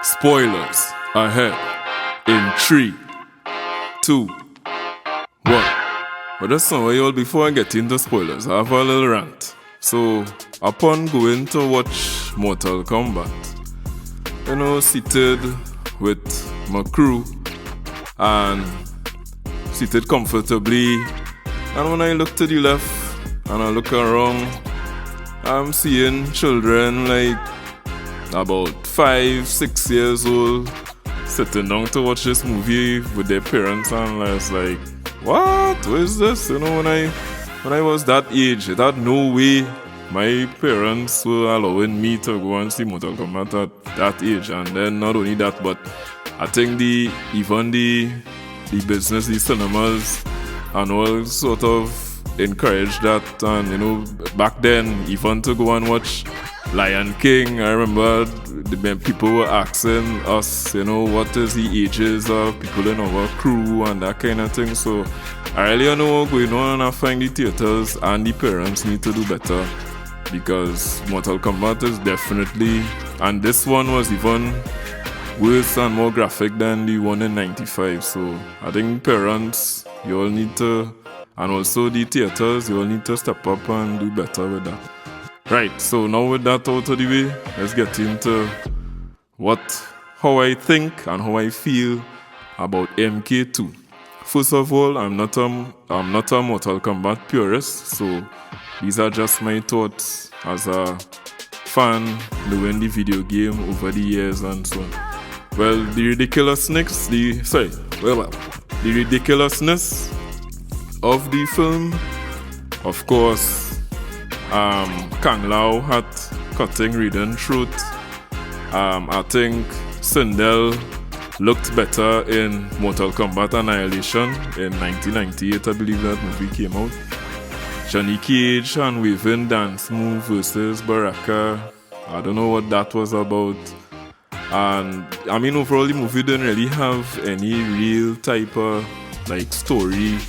Spoilers ahead in 3, 2, 1. But just so before I get into spoilers, I have a little rant. So, upon going to watch Mortal Kombat, seated with my crew and seated comfortably, and when I look to the left and I look around, I'm seeing children like about 5, 6 years old sitting down to watch this movie with their parents, and I was like, what is this? When I was that age, it had no way my parents were allowing me to go and see Mortal Kombat at that age. And then not only that, but I think even the business, the cinemas and all sort of encouraged that. And back then, even to go and watch Lion King, I remember the people were asking us, what is the ages of people in our crew and that kind of thing. So I really don't know what's going on, and I find the theaters and the parents need to do better, because Mortal Kombat is definitely, and this one was even worse and more graphic than the one in 95. So I think parents, you all need to, and also the theaters, you all need to step up and do better with that. Right, so now with that out of the way, let's get into how I think and how I feel about MK2. First of all, I'm not a Mortal Kombat purist, so these are just my thoughts as a fan knowing the video game over the years and so on. Well, the ridiculousness of the film, of course, Kang Lao had cutting Raiden throat. I think Sindel looked better in Mortal Kombat Annihilation in 1998, I believe that movie came out. Johnny Cage and waving dance move versus Baraka, I don't know what that was about. And I mean, overall the movie didn't really have any real type of story,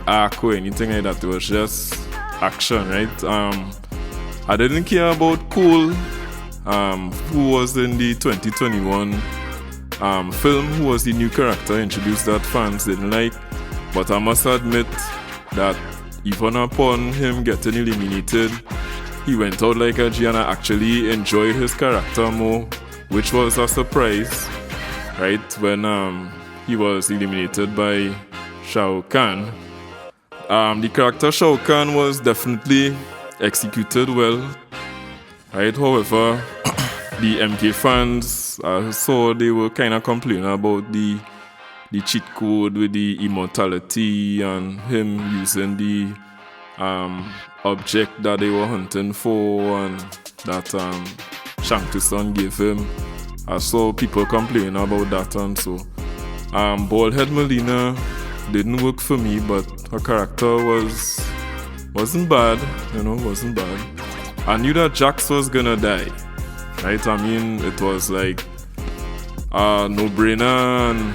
arc or anything like that. It was just action, right? I didn't care about Cole, who was in the 2021 film, who was the new character introduced that fans didn't like. But I must admit that even upon him getting eliminated, he went out like a G, and I actually enjoyed his character more, which was a surprise, right? When he was eliminated by Shao Kahn. The character Shao Kahn was definitely executed well, right? However, the MK fans, I saw they were kind of complaining about the cheat code with the immortality and him using the object that they were hunting for and that Shang Tsung gave him. I saw people complaining about that, and so Baldhead Melina didn't work for me, but her character wasn't bad, wasn't bad. I knew that Jax was gonna die, right? I mean, it was like a no-brainer, and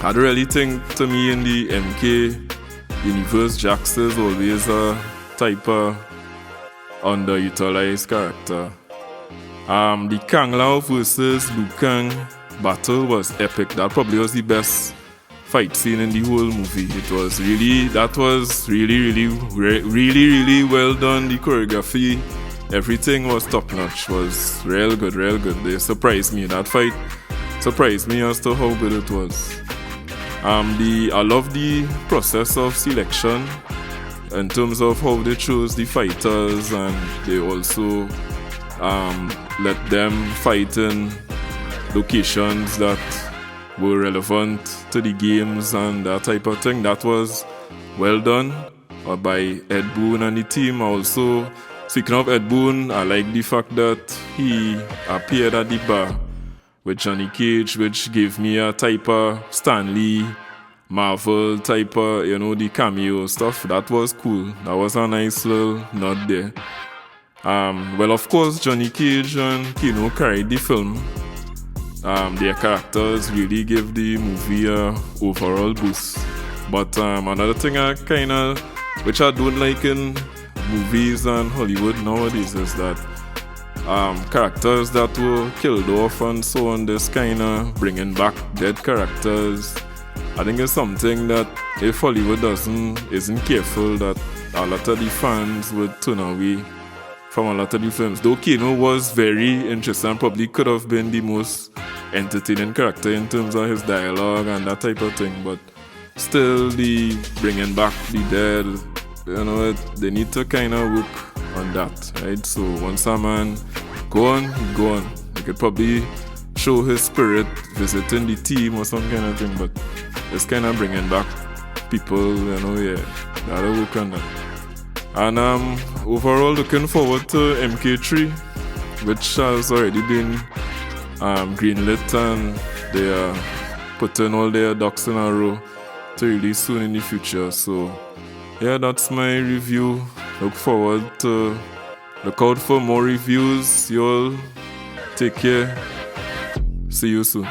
I don't really think, to me, in the MK universe, Jax is always a type of underutilized character. The Kang Lao versus Liu Kang battle was epic. That probably was the best fight scene in the whole movie. That was really well done. The choreography, everything was top notch. Was real good. They surprised me. That fight surprised me as to how good it was. I love the process of selection in terms of how they chose the fighters, and they also let them fight in locations that were relevant to the games and that type of thing. That was well done by Ed Boon and the team. Also, speaking of Ed Boon, I like the fact that he appeared at the bar with Johnny Cage, which gave me a type of Stan Lee, Marvel type of, the cameo stuff. That was cool. That was a nice little nod there. Well, of course, Johnny Cage and Kano carried the film. Their characters really give the movie a overall boost. But another thing which I don't like in movies and Hollywood nowadays is that characters that were killed off and so on. This kind of bringing back dead characters. I think it's something that if Hollywood isn't careful, that a lot of the fans would turn away from a lot of the films. Though Kano was very interesting, probably could have been the most entertaining character in terms of his dialogue and that type of thing, but still the bringing back the dead, they need to kind of work on that, right? So once a man go on. He could probably show his spirit visiting the team or some kind of thing, but it's kind of bringing back people, gotta work on that. And overall looking forward to MK3, which has already been greenlit, and they are putting all their ducks in a row to release soon in the future. So yeah, that's my review. Look out for more reviews. You all take care. See you soon.